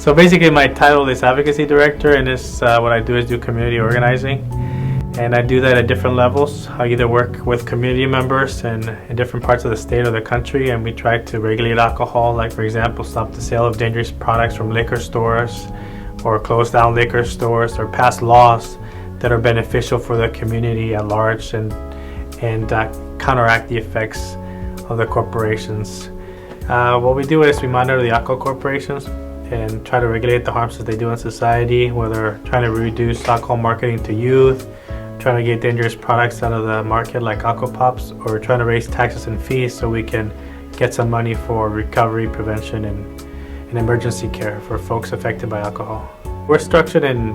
So basically my title is advocacy director, and this what I do is do community organizing, and I do that at different levels. I either work with community members in different parts of the state or the country, and we try to regulate alcohol, like for example stop the sale of dangerous products from liquor stores, or close down liquor stores, or pass laws that are beneficial for the community at large, and counteract the effects of the corporations. What we do is we monitor the alcohol corporations and try to regulate the harms that they do in society, whether trying to reduce alcohol marketing to youth, trying to get dangerous products out of the market like alcohol pops, or trying to raise taxes and fees so we can get some money for recovery, prevention, and emergency care for folks affected by alcohol. We're structured in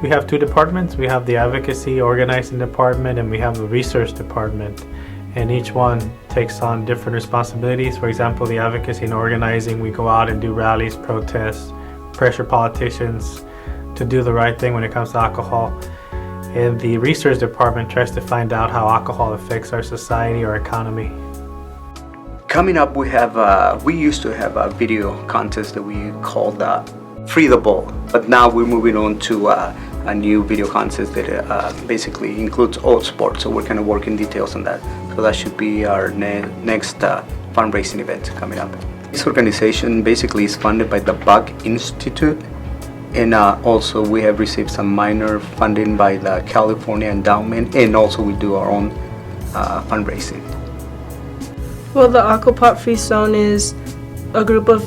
we have two departments. We have the advocacy organizing department, and we have the research department, and each one takes on different responsibilities. For example, the advocacy and organizing, we go out and do rallies, protests, pressure politicians to do the right thing when it comes to alcohol. And the research department tries to find out how alcohol affects our society or economy. Coming up, we used to have a video contest that we called Free the Ball, but now we're moving on to a new video contest that basically includes all sports, so we're kind of working details on that. So that should be our next fundraising event coming up. This organization basically is funded by the Buck Institute, and also we have received some minor funding by the California Endowment, and also we do our own fundraising. Well, the Aquapop Free Zone is a group of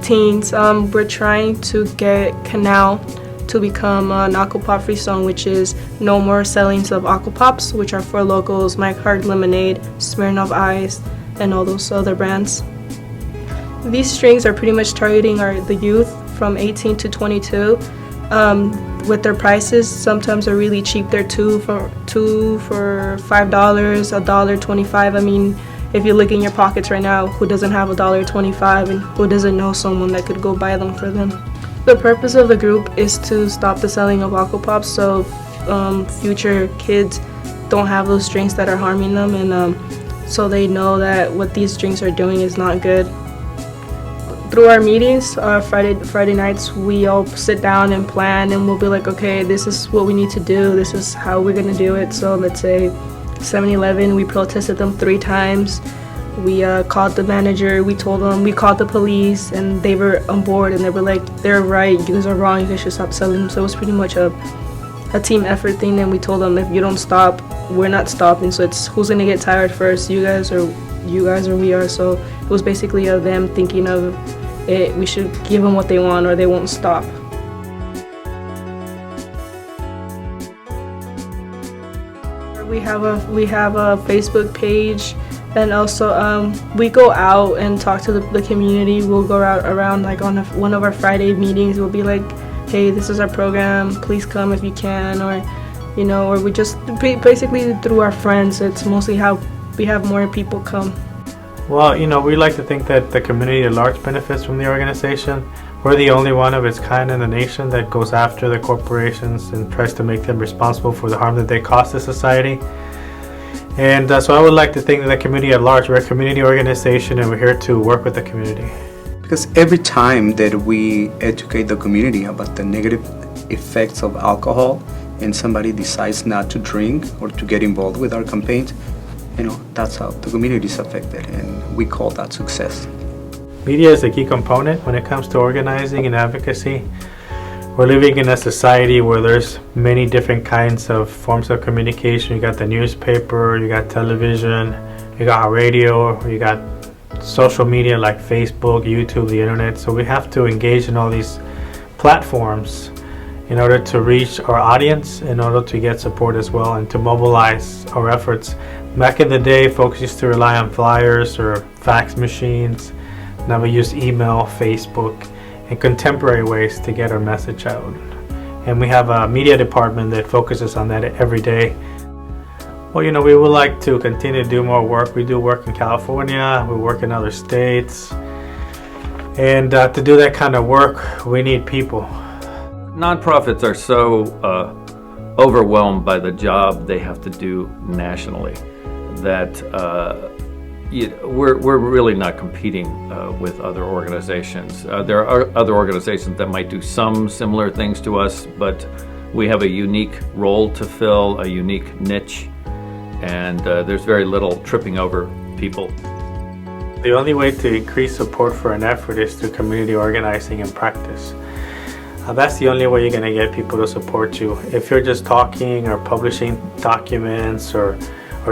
teens. We're trying to get Canal to become an Aquapop Free Zone, which is no more sellings of Aquapops, which are for locals, Mike Hard Lemonade, Smirnoff Ice, and all those other brands. These strings are pretty much targeting the youth from 18 to 22. With their prices, sometimes are really cheap. They're two for $5, $1.25. I mean, if you look in your pockets right now, who doesn't have $1.25, and who doesn't know someone that could go buy them for them? The purpose of the group is to stop the selling of Aquapops, so future kids don't have those drinks that are harming them, and so they know that what these drinks are doing is not good. Through our meetings, Friday nights, we all sit down and plan, and we'll be like, okay, this is what we need to do, this is how we're gonna do it. So let's say 7-Eleven, we protested them 3 times. We called the manager, we told them, we called the police, and they were on board, and they were like, they're right, you guys are wrong, you guys should stop selling them. So it was pretty much a team effort thing, and we told them, if you don't stop, we're not stopping. So it's who's gonna get tired first, you guys or we are. So it was basically of them thinking of it, we should give them what they want or they won't stop. We have a Facebook page, and also we go out and talk to the community. We'll go out around like on one of our Friday meetings. We'll be like, hey, this is our program, please come if you can, or or we just basically through our friends. It's mostly how we have more people come. Well, we like to think that the community at large benefits from the organization. We're the only one of its kind in the nation that goes after the corporations and tries to make them responsible for the harm that they cause to society. And so I would like to think that the community at large, we're a community organization, and we're here to work with the community. Because every time that we educate the community about the negative effects of alcohol, and somebody decides not to drink or to get involved with our campaigns, that's how the community is affected, and we call that success. Media is a key component when it comes to organizing and advocacy. We're living in a society where there's many different kinds of forms of communication. You got the newspaper, you got television, you got radio, you got social media like Facebook, YouTube, the internet. So we have to engage in all these platforms in order to reach our audience, in order to get support as well, and to mobilize our efforts. Back in the day, folks used to rely on flyers or fax machines. Now we use email, Facebook, and contemporary ways to get our message out. And we have a media department that focuses on that every day. Well, we would like to continue to do more work. We do work in California, we work in other states. And to do that kind of work, we need people. Nonprofits are so overwhelmed by the job they have to do nationally that we're really not competing with other organizations. There are other organizations that might do some similar things to us, but we have a unique role to fill, a unique niche, and there's very little tripping over people. The only way to increase support for an effort is through community organizing and practice. That's the only way you're going to get people to support you. If you're just talking or publishing documents or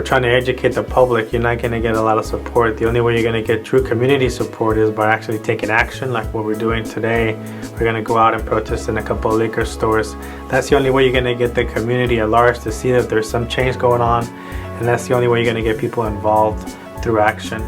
trying to educate the public, you're not going to get a lot of support. The only way you're going to get true community support is by actually taking action, like what we're doing today. We're going to go out and protest in a couple of liquor stores. That's the only way you're going to get the community at large to see that there's some change going on, and that's the only way you're going to get people involved through action.